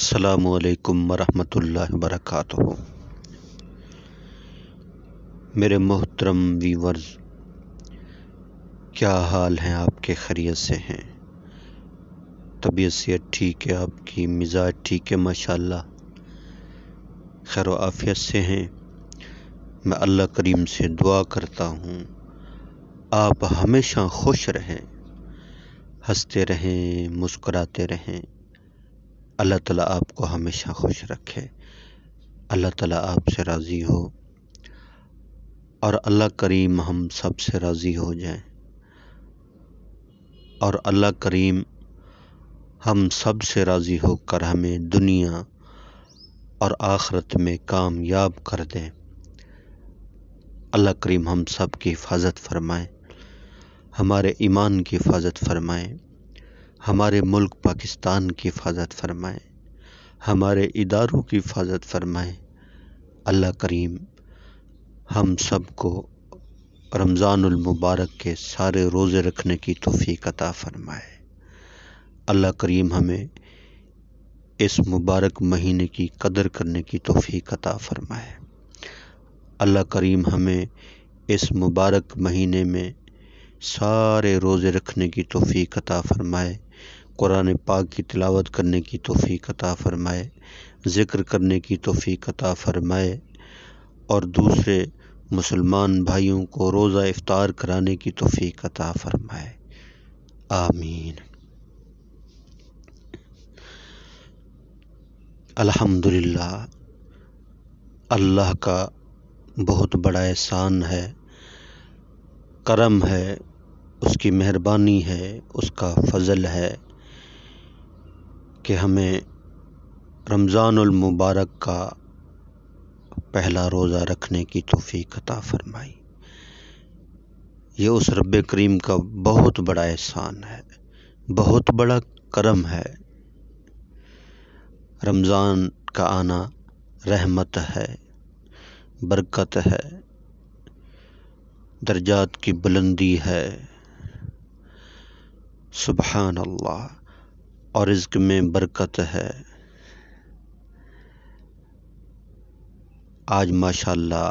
السلام علیکم ورحمۃ اللہ وبرکاتہ۔ میرے محترم ویورز، کیا حال ہیں آپ کے؟ خیریت سے ہیں؟ طبیعت صحت ٹھیک ہے؟ آپ کی مزاج ٹھیک ہے؟ ماشاءاللہ خیر و عافیت سے ہیں؟ میں اللہ کریم سے دعا کرتا ہوں آپ ہمیشہ خوش رہیں، ہنستے رہیں، مسکراتے رہیں۔ اللہ تعالیٰ آپ کو ہمیشہ خوش رکھے، اللہ تعالیٰ آپ سے راضی ہو اور اللہ کریم ہم سب سے راضی ہو جائیں، اور اللہ کریم ہم سب سے راضی ہو کر ہمیں دنیا اور آخرت میں کامیاب کر دیں۔ اللہ کریم ہم سب کی حفاظت فرمائے، ہمارے ایمان کی حفاظت فرمائے، ہمارے ملک پاکستان کی حفاظت فرمائے، ہمارے اداروں کی حفاظت فرمائے۔ اللہ کریم ہم سب کو رمضان المبارک کے سارے روزے رکھنے کی توفیق عطا فرمائے۔ اللہ کریم ہمیں اس مبارک مہینے کی قدر کرنے کی توفیق عطا فرمائے۔ اللہ کریم ہمیں اس مبارک مہینے میں سارے روزے رکھنے کی توفیق عطا فرمائے، قرآن پاک کی تلاوت کرنے کی توفیق عطا فرمائے، ذکر کرنے کی توفیق عطا فرمائے، اور دوسرے مسلمان بھائیوں کو روزہ افطار کرانے کی توفیق عطا فرمائے۔ آمین۔ الحمدللہ، اللہ کا بہت بڑا احسان ہے، کرم ہے، اس کی مہربانی ہے، اس کا فضل ہے کہ ہمیں رمضان المبارک کا پہلا روزہ رکھنے کی توفیق عطا فرمائی۔ یہ اس رب کریم کا بہت بڑا احسان ہے، بہت بڑا کرم ہے۔ رمضان کا آنا رحمت ہے، برکت ہے، درجات کی بلندی ہے، سبحان اللہ، اور رزق میں برکت ہے۔ آج ماشاءاللہ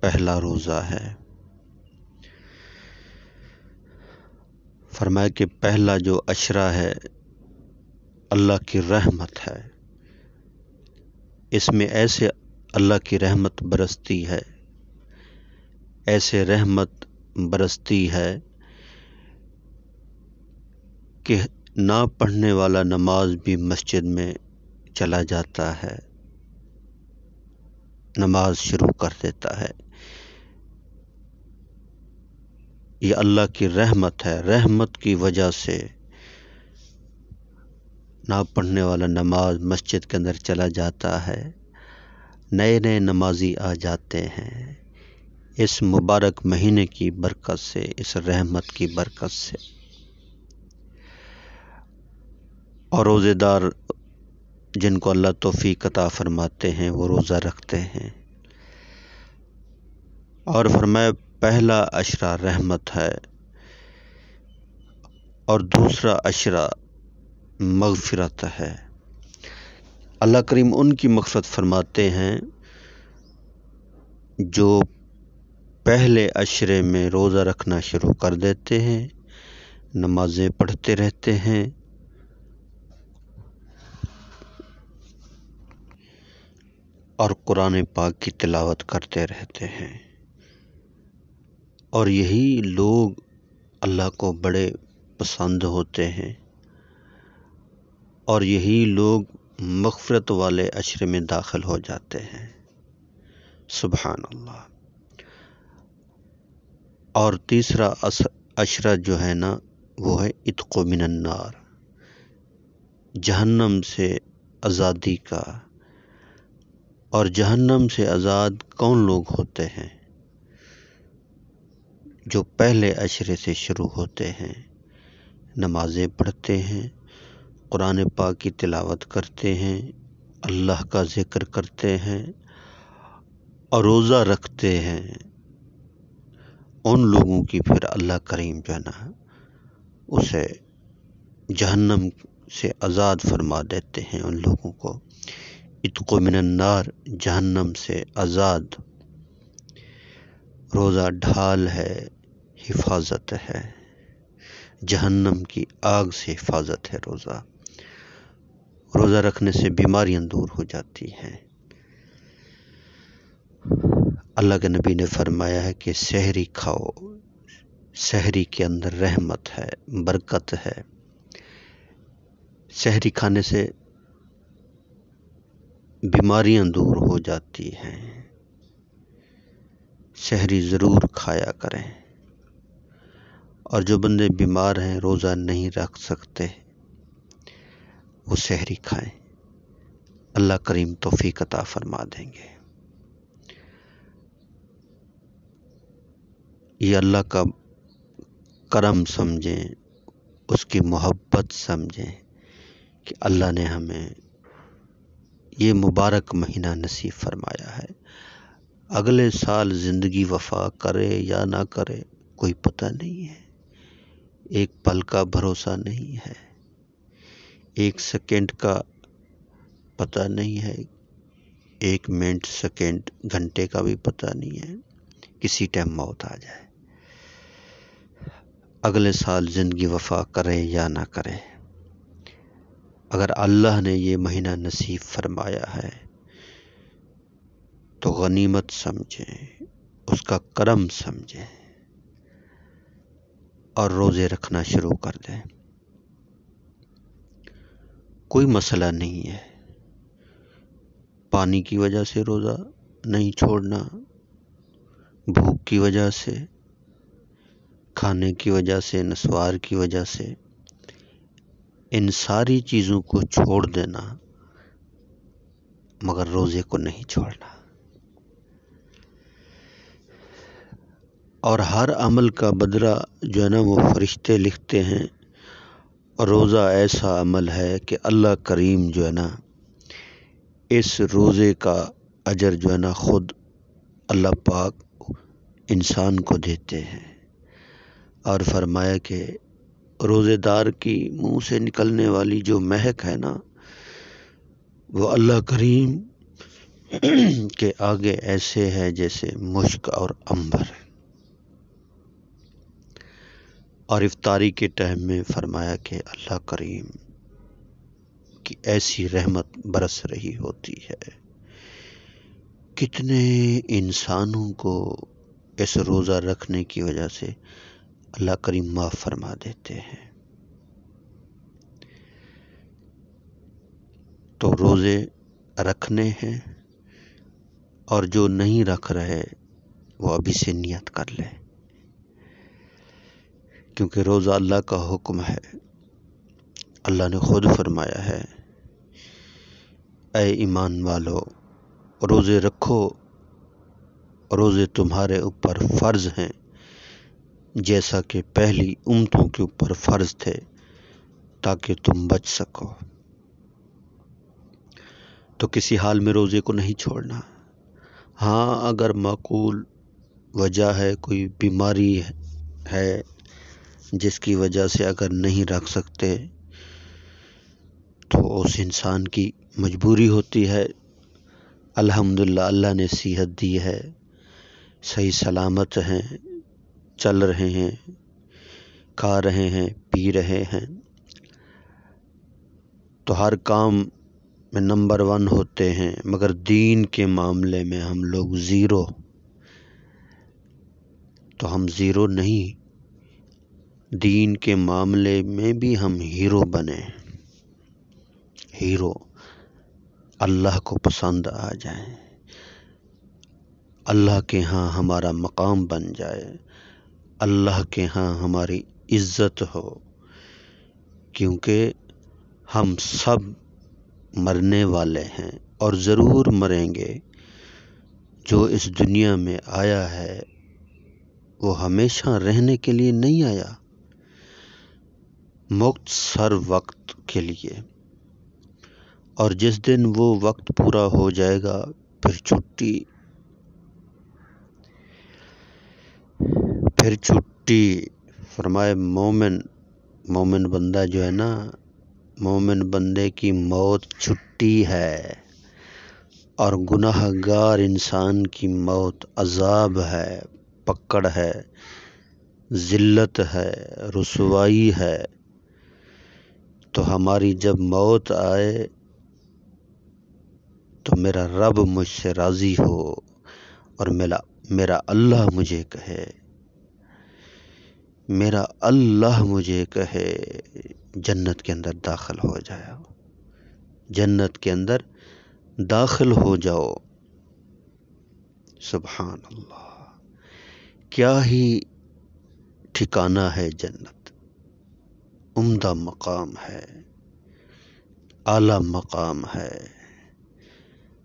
پہلا روزہ ہے۔ فرمایا کہ پہلا جو عشرہ ہے اللہ کی رحمت ہے، اس میں ایسے اللہ کی رحمت برستی ہے، ایسے رحمت برستی ہے کہ نہ پڑھنے والا نماز بھی مسجد میں چلا جاتا ہے، نماز شروع کر دیتا ہے۔ یہ اللہ کی رحمت ہے، رحمت کی وجہ سے نہ پڑھنے والا نماز مسجد کے اندر چلا جاتا ہے، نئے نئے نمازی آ جاتے ہیں، اس مبارک مہینے کی برکت سے، اس رحمت کی برکت سے۔ اور روزے دار جن کو اللہ توفیق عطا فرماتے ہیں وہ روزہ رکھتے ہیں۔ اور فرمایا پہلا عشرہ رحمت ہے اور دوسرا عشرہ مغفرت ہے۔ اللہ کریم ان کی مغفرت فرماتے ہیں جو پہلے عشرے میں روزہ رکھنا شروع کر دیتے ہیں، نمازیں پڑھتے رہتے ہیں، اور قرآن پاک کی تلاوت کرتے رہتے ہیں۔ اور یہی لوگ اللہ کو بڑے پسند ہوتے ہیں، اور یہی لوگ مغفرت والے عشرے میں داخل ہو جاتے ہیں، سبحان اللہ۔ اور تیسرا عشرہ جو ہے نا وہ ہے عتق من النار، جہنم سے آزادی کا۔ اور جہنم سے آزاد کون لوگ ہوتے ہیں؟ جو پہلے عشرے سے شروع ہوتے ہیں، نمازیں پڑھتے ہیں، قرآن پاک کی تلاوت کرتے ہیں، اللہ کا ذکر کرتے ہیں اور روزہ رکھتے ہیں، ان لوگوں کی پھر اللہ کریم جو ہے نا اسے جہنم سے آزاد فرما دیتے ہیں ان لوگوں کو. اتق من النار، جہنم سے آزاد. روزہ ڈھال ہے، حفاظت ہے، جہنم کی آگ سے حفاظت ہے. روزہ رکھنے سے بیماریاں دور ہو جاتی ہیں. اللہ کے نبی نے فرمایا ہے کہ سحری کھاؤ، سحری کے اندر رحمت ہے، برکت ہے. سحری کھانے سے بیماریاں دور ہو جاتی ہیں. سحری ضرور کھایا کریں. اور جو بندے بیمار ہیں، روزہ نہیں رکھ سکتے، وہ سحری کھائیں. اللہ کریم توفیق عطا فرما دیں گے. یہ اللہ کا کرم سمجھیں، اس کی محبت سمجھیں کہ اللہ نے ہمیں یہ مبارک مہینہ نصیب فرمایا ہے. اگلے سال زندگی وفا کرے یا نہ کرے کوئی پتہ نہیں ہے. ایک پل کا بھروسہ نہیں ہے، ایک سیکنڈ کا پتہ نہیں ہے، ایک منٹ، سیکنڈ، گھنٹے کا بھی پتہ نہیں ہے. کسی ٹائم موت آ جائے. اگلے سال زندگی وفا کرے یا نہ کرے، اگر اللہ نے یہ مہینہ نصیب فرمایا ہے تو غنیمت سمجھیں، اس کا کرم سمجھیں اور روزے رکھنا شروع کر دیں. کوئی مسئلہ نہیں ہے. پانی کی وجہ سے روزہ نہیں چھوڑنا، بھوک کی وجہ سے، کھانے کی وجہ سے، نسوار کی وجہ سے، ان ساری چیزوں کو چھوڑ دینا، مگر روزے کو نہیں چھوڑنا. اور ہر عمل کا بدلہ جو ہے نا وہ فرشتے لکھتے ہیں. اور روزہ ایسا عمل ہے کہ اللہ کریم جو ہے نا اس روزے کا اجر جو ہے نا خود اللہ پاک انسان کو دیتے ہیں. اور فرمایا کہ روزے دار کی منہ سے نکلنے والی جو مہک ہے نا وہ اللہ کریم کے آگے ایسے ہے جیسے مشک اور عنبر. اور افطاری کے ٹائم میں فرمایا کہ اللہ کریم کی ایسی رحمت برس رہی ہوتی ہے. کتنے انسانوں کو اس روزہ رکھنے کی وجہ سے اللہ کریم معاف فرما دیتے ہیں. تو روزے رکھنے ہیں، اور جو نہیں رکھ رہے وہ ابھی سے نیت کر لے، کیونکہ روزہ اللہ کا حکم ہے. اللہ نے خود فرمایا ہے اے ایمان والو روزے رکھو، روزے تمہارے اوپر فرض ہیں جیسا کہ پہلی امتوں کے اوپر فرض تھے تاکہ تم بچ سکو. تو کسی حال میں روزے کو نہیں چھوڑنا. ہاں اگر معقول وجہ ہے، کوئی بیماری ہے جس کی وجہ سے اگر نہیں رکھ سکتے تو اس انسان کی مجبوری ہوتی ہے. الحمدللہ اللہ نے صحت دی ہے، صحیح سلامت ہیں، چل رہے ہیں، کھا رہے ہیں، پی رہے ہیں، تو ہر کام میں نمبر 1 ہوتے ہیں. مگر دین کے معاملے میں ہم لوگ زیرو. تو ہم زیرو نہیں، دین کے معاملے میں بھی ہم ہیرو بنے. ہیرو اللہ کو پسند آ جائیں، اللہ کے ہاں ہمارا مقام بن جائے، اللہ کے ہاں ہماری عزت ہو. کیونکہ ہم سب مرنے والے ہیں اور ضرور مریں گے. جو اس دنیا میں آیا ہے وہ ہمیشہ رہنے کے لیے نہیں آیا، مختصر وقت کے لیے. اور جس دن وہ وقت پورا ہو جائے گا پھر چھٹی. فرمائے مومن بندہ جو ہے نا مومن بندے کی موت چھٹی ہے، اور گناہ گار انسان کی موت عذاب ہے، پکڑ ہے، ذلت ہے، رسوائی ہے۔ تو ہماری جب موت آئے تو میرا رب مجھ سے راضی ہو اور میرا اللہ مجھے کہے، میرا اللہ مجھے کہے جنت کے اندر داخل ہو جاؤ، جنت کے اندر داخل ہو جاؤ۔ سبحان اللہ، کیا ہی ٹھکانہ ہے جنت، عمدہ مقام ہے، اعلیٰ مقام ہے۔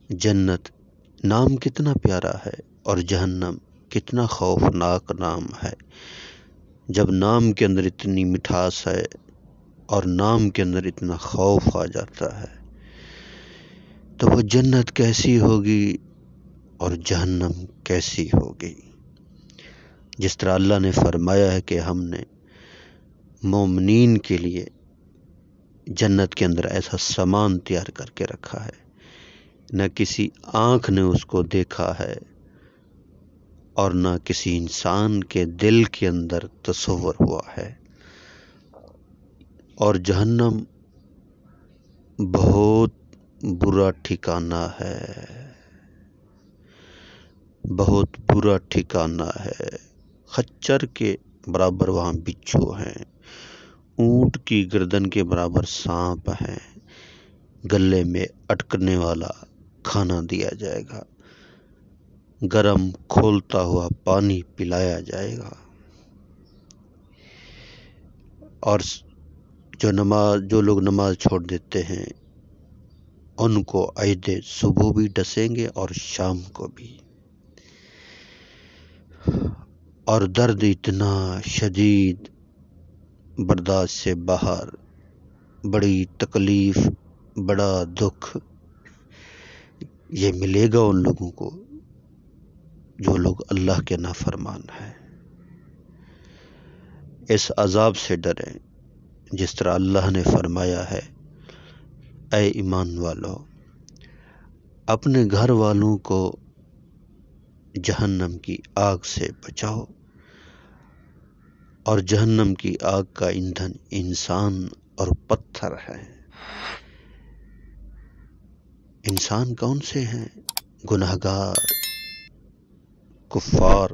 جنت نام کتنا پیارا ہے اور جہنم کتنا خوفناک نام ہے۔ جب نام کے اندر اتنی مٹھاس ہے اور نام کے اندر اتنا خوف آ جاتا ہے تو وہ جنت کیسی ہوگی اور جہنم کیسی ہوگی۔ جس طرح اللہ نے فرمایا ہے کہ ہم نے مومنین کے لیے جنت کے اندر ایسا سامان تیار کر کے رکھا ہے، نہ کسی آنکھ نے اس کو دیکھا ہے اور نہ کسی انسان کے دل کے اندر تصور ہوا ہے۔ اور جہنم بہت برا ٹھکانہ ہے، بہت برا ٹھکانہ ہے۔ خچر کے برابر وہاں بچھو ہیں، اونٹ کی گردن کے برابر سانپ ہیں، گلے میں اٹکنے والا کھانا دیا جائے گا، گرم کھولتا ہوا پانی پلایا جائے گا، اور جو لوگ نماز چھوڑ دیتے ہیں ان کو عید صبح بھی ڈسیں گے اور شام کو بھی۔ اور درد اتنا شدید، برداشت سے باہر، بڑی تکلیف، بڑا دکھ یہ ملے گا ان لوگوں کو جو لوگ اللہ کے نافرمان ہیں۔ اس عذاب سے ڈریں جس طرح اللہ نے فرمایا ہے، اے ایمان والو اپنے گھر والوں کو جہنم کی آگ سے بچاؤ، اور جہنم کی آگ کا ایندھن انسان اور پتھر ہے۔ انسان کون سے ہیں؟ گنہگار، کفار